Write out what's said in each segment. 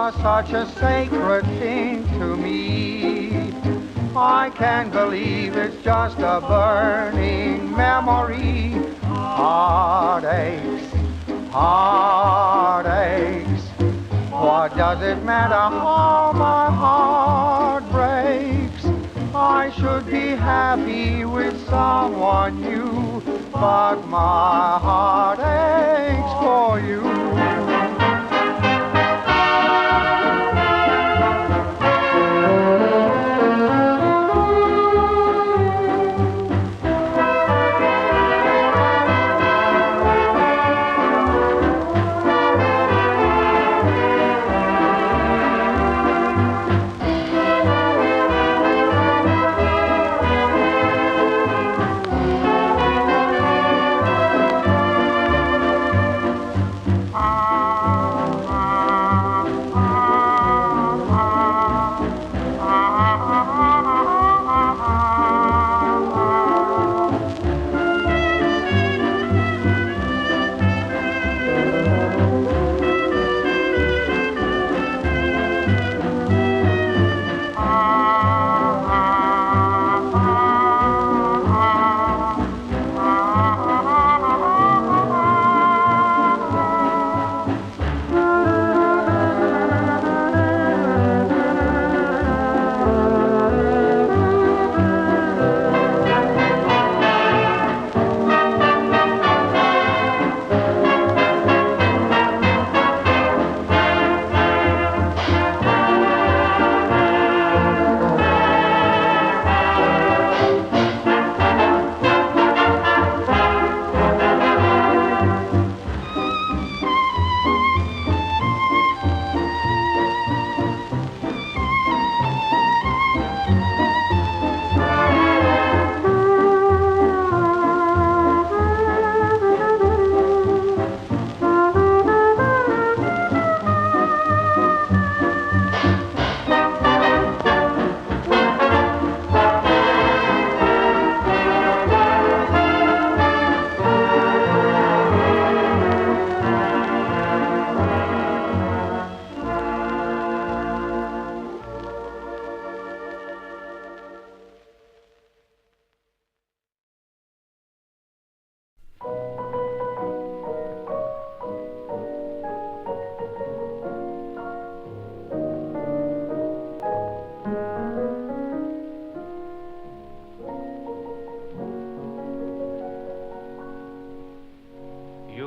are such a sacred thing to me. I can't believe it's just a burning memory. Heartaches, heartaches. What does it matter how my heart breaks? I should be happy with someone new, but my heart aches for you.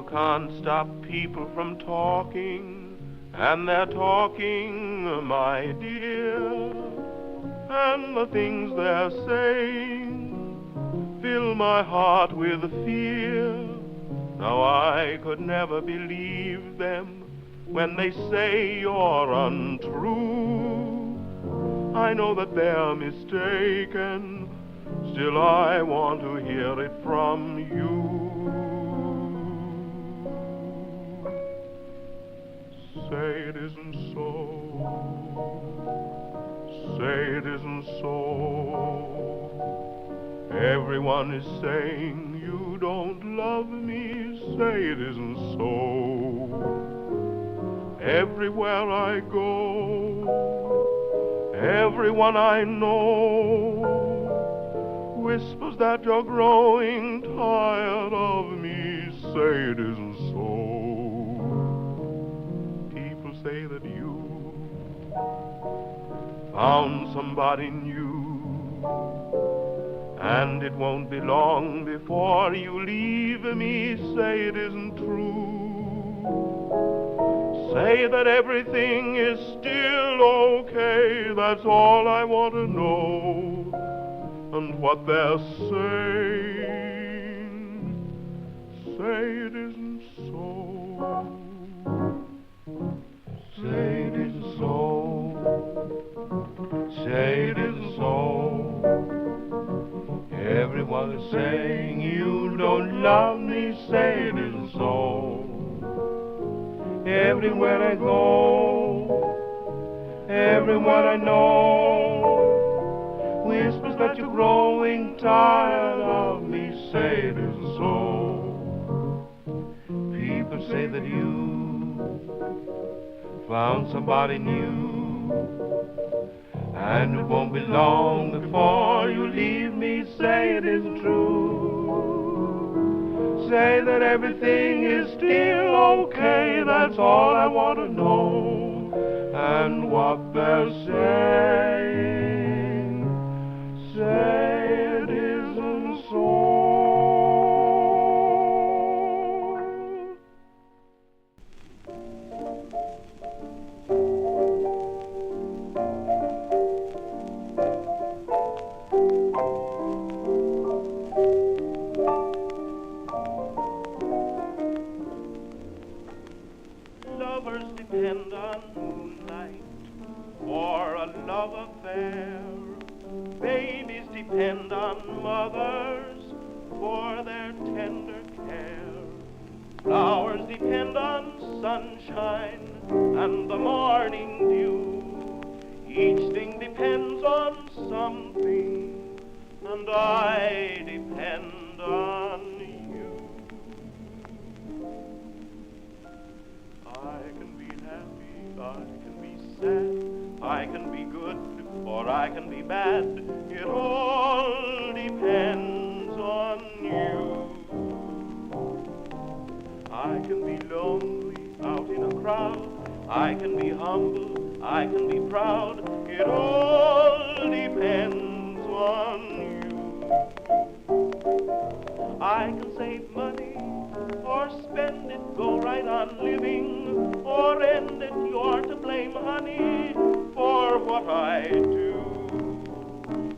Can't stop people from talking, and they're talking, my dear, and the things they're saying fill my heart with fear. Now I could never believe them when they say you're untrue. I know that they're mistaken, still I want to hear it from you. Say it isn't so. Say it isn't so. Everyone is saying you don't love me. Say it isn't so. Everywhere I go, everyone I know whispers that you're growing tired of me. Say it isn't so. Say that you found somebody new, and it won't be long before you leave me. Say it isn't true. Say that everything is still okay. That's all I want to know. And what they're saying, say it isn't so. Say it isn't so. Say it isn't so. Everyone is saying you don't love me. Say it isn't so. Everywhere I go, everyone I know whispers that you're growing tired of me. Say it isn't so. People say that you found somebody new. And it won't be long before you leave me. Say it is true. Say that everything is still okay. That's all I want to know. And what they're saying, say it isn't so. Lovers depend on moonlight for a love affair. Babies depend on mothers for their tender care. Flowers depend on sunshine and the morning dew. Each thing depends on something, and I depend on you. I can be happy, I can be sad, I can be good, or I can be bad. It all depends on you. I can be lonely out in a crowd, I can be humble, I can be proud. It all depends on you. I can save money or spend it, go right on living, or end it. You're to blame, honey, for what I do.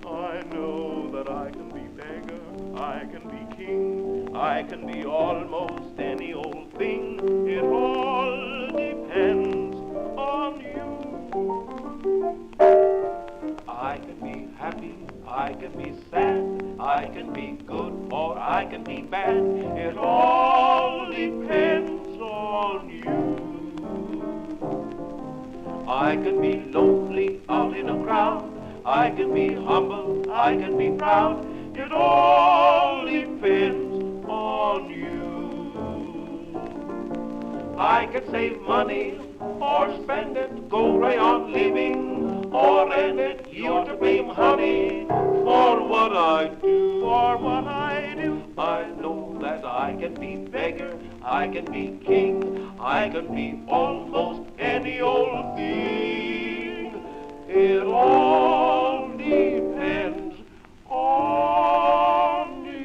I know that I can be beggar, I can be king, I can be almost any old thing. It all depends on you. I can be happy, I can be sad, I can be good, or I can be bad. It all depends on you. I can be lonely out in a crowd, I can be humble, I can be proud. It all depends on you. I can save money or spend it, go right on living, or end it. You're to blame, honey, for what I do. For what I do. I know that I can be beggar, I can be king, I can be almost any old thing. It all depends on you.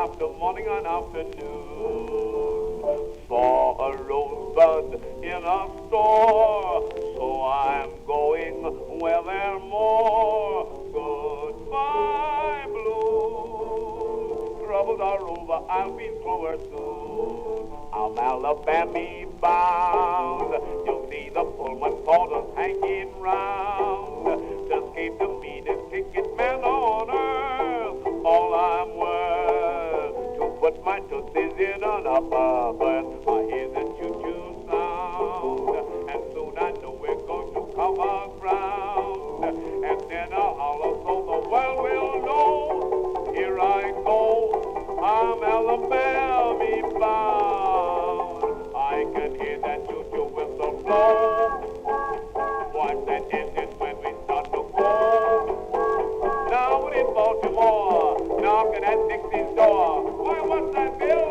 after morning and afternoon. Saw a rosebud in a store, so I'm going where there are more. Goodbye, blue. Troubles are over, I'll be through her soon. I'm Alabamy bound. You'll see the Pullman porters hanging round. Just escape the meanest ticket man on earth. All I'm worth to put my tootsies in an upper berth. I hear the choo-choo sound, and soon I know we're going to cover ground. And then I'll holler so the world will know. Here I go, I'm Alabamy bound. I can hear that choo-choo whistle blow. Watch that engine when we start to go. Now we're in Baltimore, knocking at Dixie's door. Why, what's that, Bill?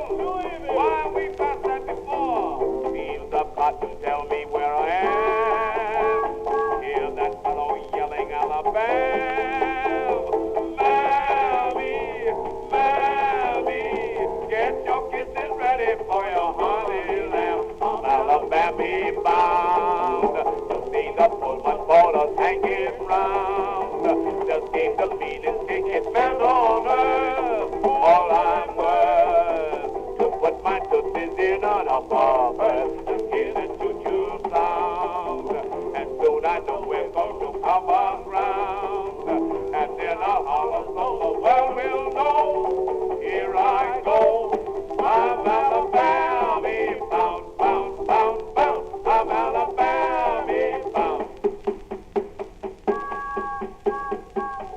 Why we passed that before? Fields of cotton tell me where I am. Hear that fellow yelling Alabama. Mammy, get your kisses ready for your honey lamb. I'm Alabama bound. You see the Pullman porters hanging round. Just gave the meanest ticket man on earth. All I'm worth to put my tootsies in an upper berth. Just hear the choo-choo sound, and soon I know we're going to cover ground. And then I'll holler so the world will know. Here I go, I'm Alabama bound, bound, bound, bound. I'm Alabama bound.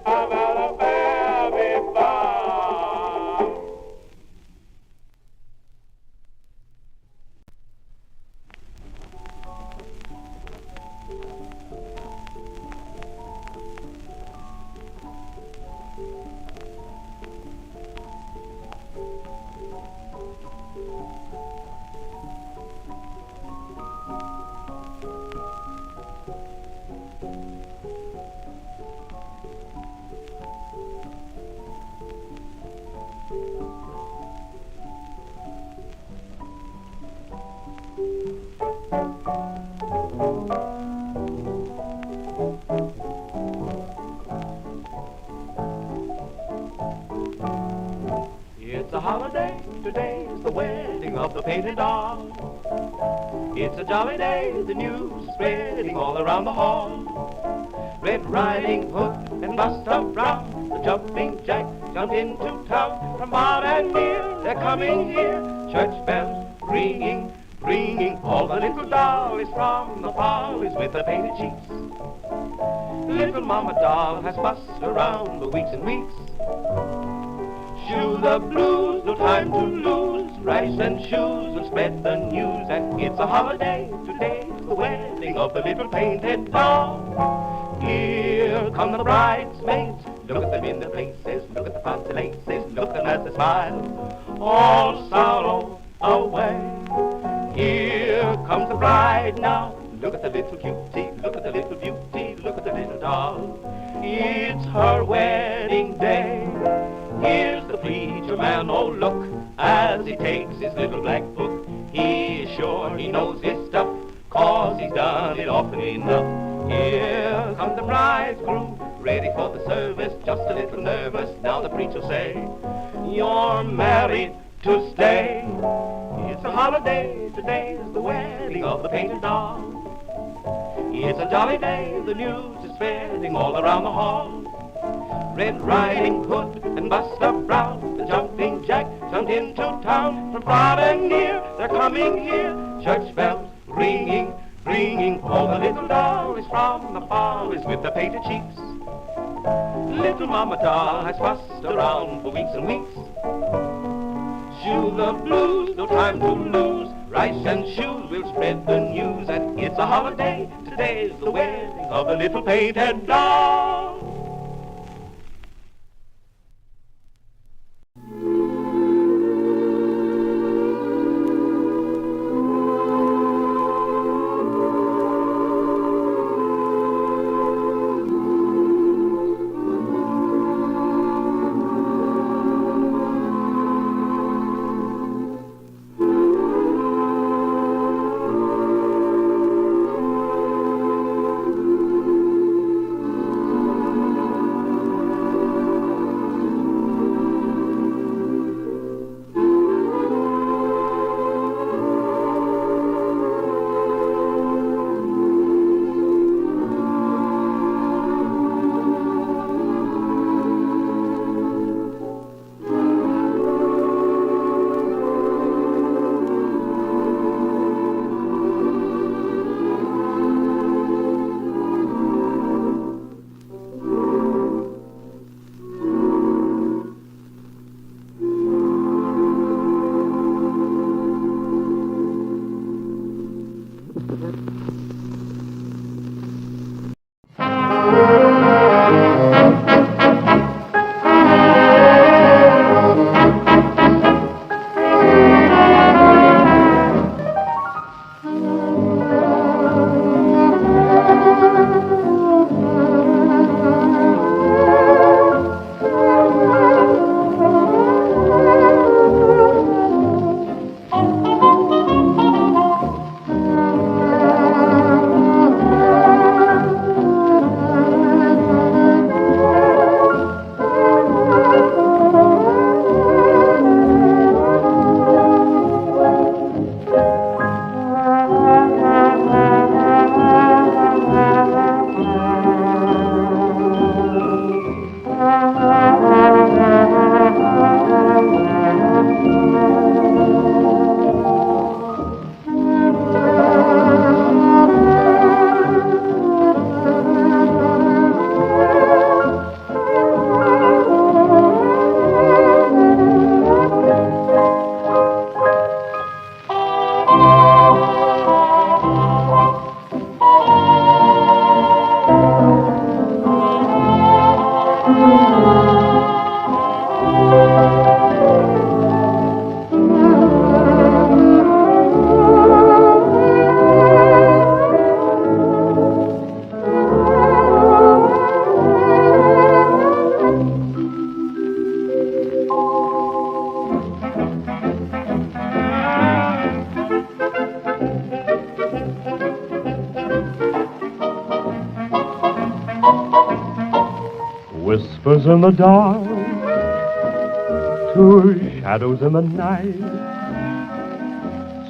I'm Alabama bound. It's a holiday, today is the wedding of the painted doll. It's a jolly day, the news is spreading all around the hall. Red Riding Hood and Buster Brown, the jumping jack jumped into town. From far and near, they're coming here, church bells ringing, ringing. All the little dollies from the follies with the painted cheeks. Little Mama Doll has fussed around for weeks and weeks. Shoe the blues, no time to lose. Rice and shoes will spread the news that it's a holiday. Today's the wedding of the little painted doll. Here come the bridesmaids. Look at them in their places. Look at the fancy laces. Look at them as they smile. All sorrow away. Here comes the bride now. Look at the little cutie. Look at the little beauty. Look at the little doll. It's her wedding day. Here's the preacher man, oh look, as he takes his little black book. He is sure he knows his stuff, 'cause he's done it often enough. Here comes the bridegroom, ready for the service, just a little nervous. Now the preacher say, you're married to stay. It's a holiday, today's the wedding of the painted doll. It's a jolly day, the news is spreading all around the hall. Red Riding Hood and Buster Brown, the jumping jack jumped into town. From far and near, they're coming here, church bells ringing, ringing. All the little dollies from the follies with the painted cheeks. Little Mama Doll has fussed around for weeks and weeks. Shoe the blues, no time to lose. Rice and shoes will spread the news that it's a holiday. Today's the wedding of the little painted doll. whispers in the dark, to shadows in the night,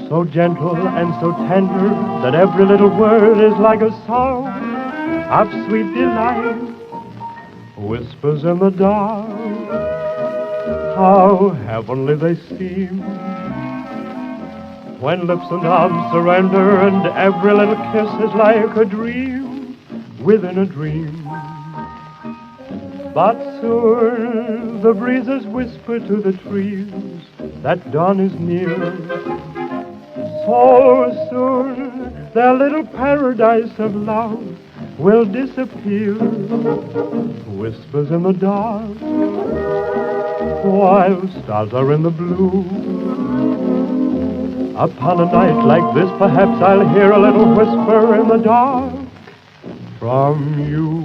so gentle and so tender that every little word is like a song of sweet delight. Whispers in the dark, how heavenly they seem, when lips and arms surrender and every little kiss is like a dream within a dream. But soon the breezes whisper to the trees that dawn is near. So soon their little paradise of love will disappear. Whispers in the dark, while stars are in the blue. Upon a night like this, perhaps I'll hear a little whisper in the dark from you.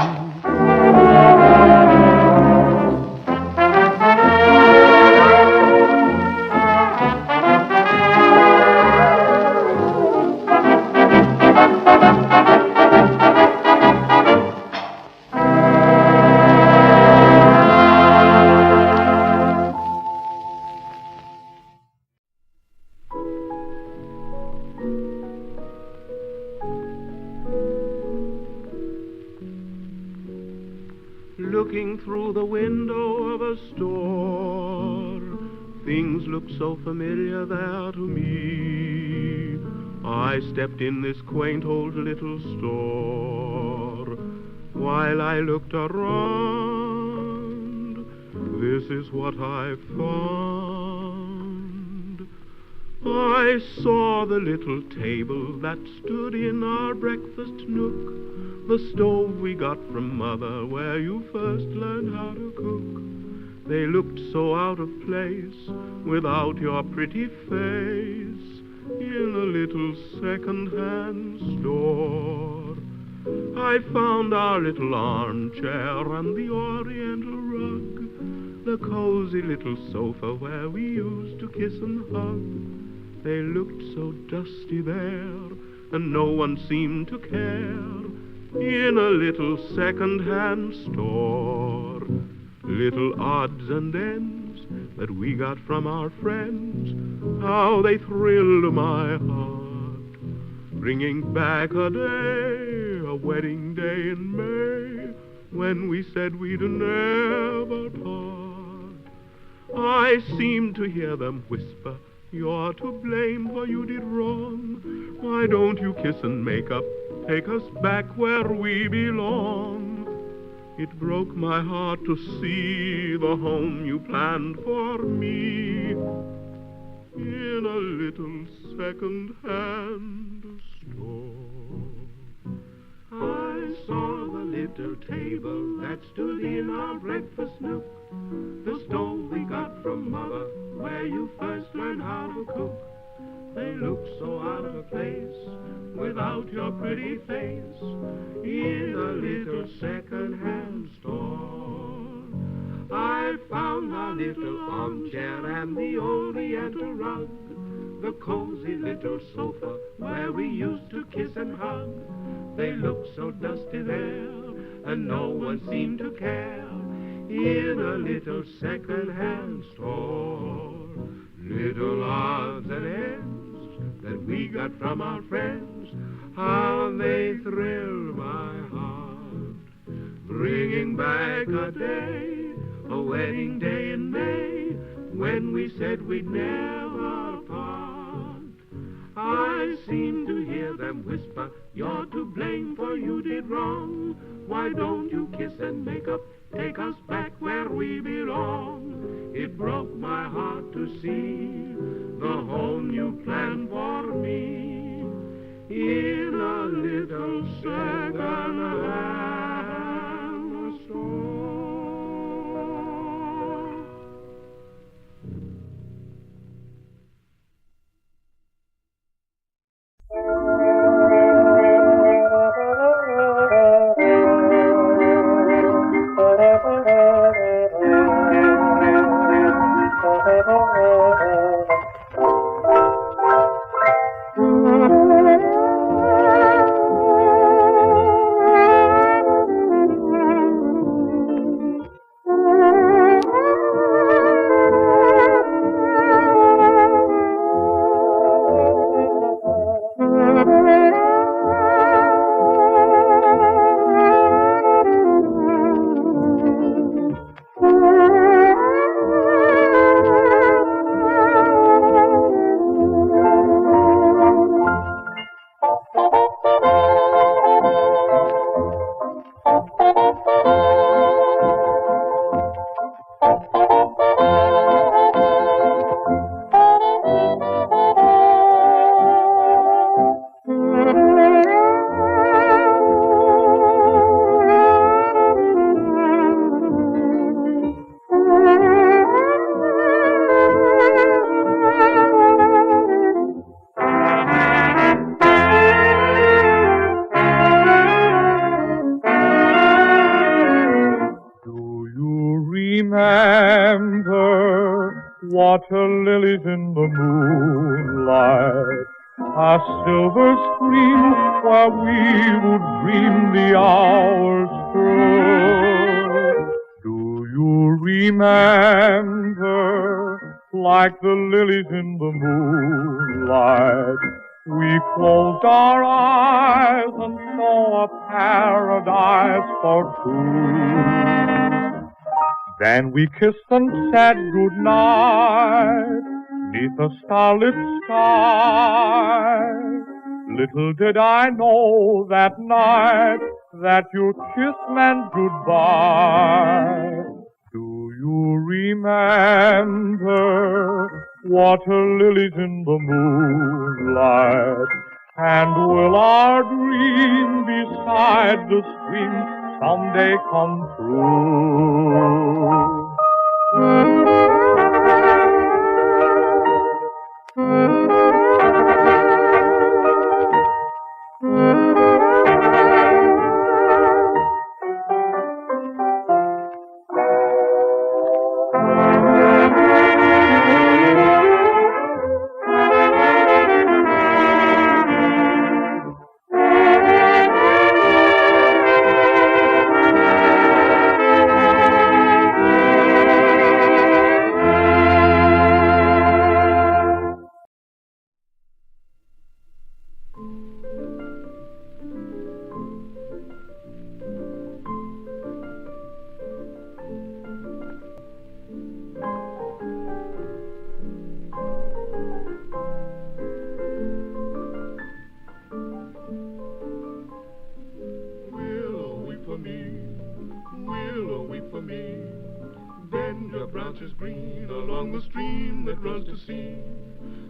Looking through the window of a store, things look so familiar there to me. I stepped in this quaint old little store. While I looked around, this is what I found. I saw the little table that stood in our breakfast nook, the stove we got from Mother where you first learned how to cook. They looked so out of place without your pretty face in a little second-hand store. I found our little armchair and the oriental rug, the cozy little sofa where we used to kiss and hug. They looked so dusty there and no one seemed to care. In a little second-hand store, little odds and ends that we got from our friends, how they thrilled my heart, bringing back a day, a wedding day in May, when we said we'd never part. I seemed to hear them whisper, "You're to blame for you did wrong. Why don't you kiss and make up? Take us back where we belong." It broke my heart to see the home you planned for me in a little second-hand store. I saw the little table that stood in our breakfast nook, the stove we got from Mother where you first learned how to cook. They looked so out of place without your pretty face in a little second-hand store. I found our little armchair and the oriental rug, the cozy little sofa where we used to kiss and hug. They looked so dusty there and no one seemed to care in a little second-hand store. Little odds and ends that we got from our friends, how they thrill my heart, bringing back a day, a wedding day in May, when we said we'd never part. I seem to hear them whisper, "You're to blame for you did wrong. Why don't you kiss and make up? Take us back where we belong." It broke my heart to see the home you planned for me in a little second-hand store. remember water lilies in the moonlight, a silver stream where we would dream the hours through. Do you remember, like the lilies in the moonlight, we closed our eyes and saw a paradise for two. Then we kissed and said goodnight neath a starlit sky. Little did I know that night that your kiss meant goodbye. Do you remember water lilies in the moonlight? And will our dream beside the stream someday come true? Willow, weep for me. Bend your branches green along the stream that runs to sea.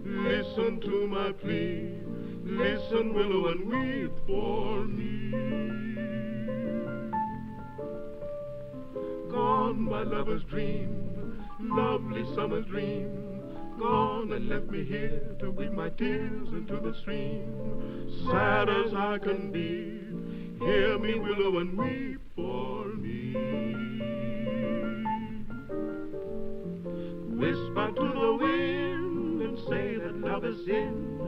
Listen to my plea. Listen, willow, and weep for me. Gone my lover's dream, lovely summer's dream. Gone and left me here to weep my tears into the stream. Sad as I can be, hear me, willow, and weep for me. Whisper to the wind and say that love is sin,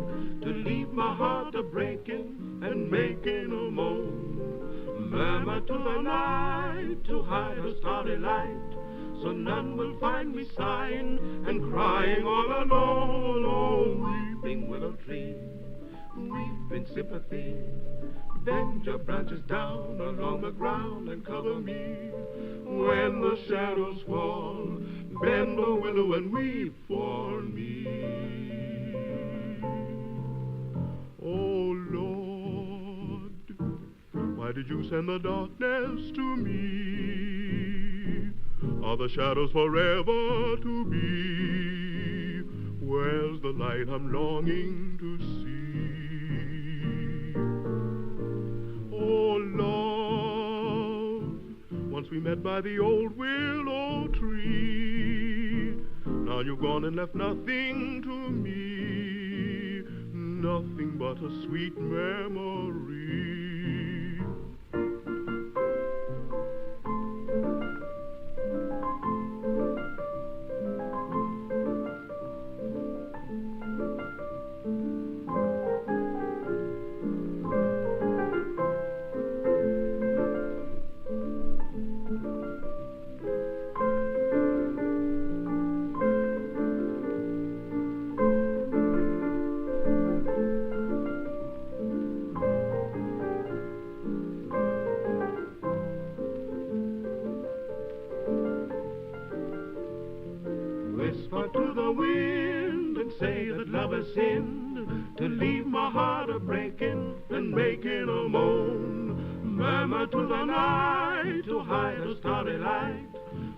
to leave my heart a-breaking and making a moan. Murmur to the night to hide her starry light, so none will find me sighing and crying all alone. Oh, weeping willow tree, weep in sympathy. Bend your branches down along the ground and cover me. When the shadows fall, bend, oh willow, and weep for me. Oh Lord, why did you send the darkness to me? Are the shadows forever to be? Where's the light I'm longing to see? Oh, love, once we met by the old willow tree. Now you've gone and left nothing to me, nothing but a sweet memory. Whisper to the wind and say that love has sinned, to leave my heart a-breaking and making a moan. Murmur to the night to hide her starry light,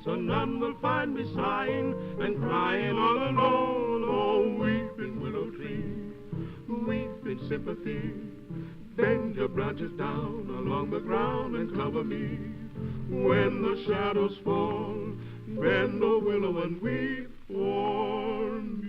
so none will find me sighing and crying all alone. Oh, weeping willow tree, weep in sympathy. Bend your branches down along the ground and cover me. When the shadows fall, bend, oh willow, and weep for me.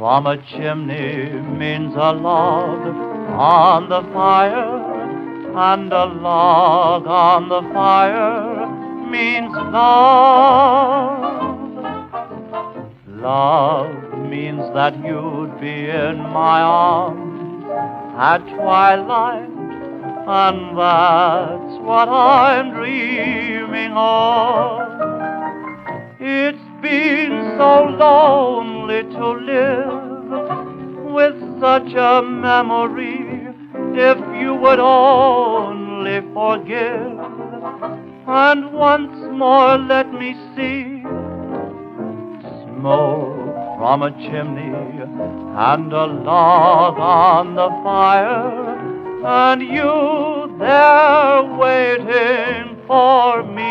from a chimney means a log on the fire, and a log on the fire means love. Love means that you'd be in my arms at twilight, and that's what I'm dreaming of. It's been so lonely to live with such a memory. If you would only forgive, and once more let me see smoke from a chimney and a log on the fire, and you there waiting for me.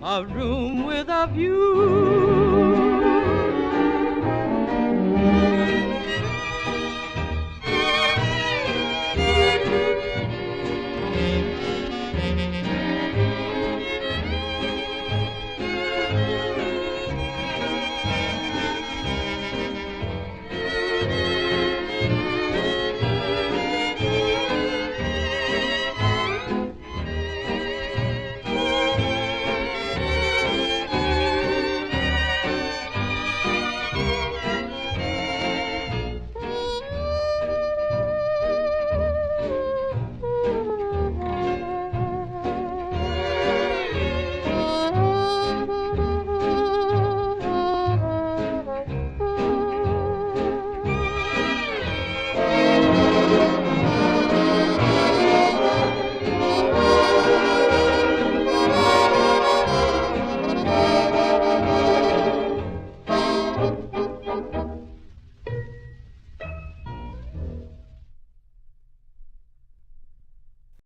A room with a view.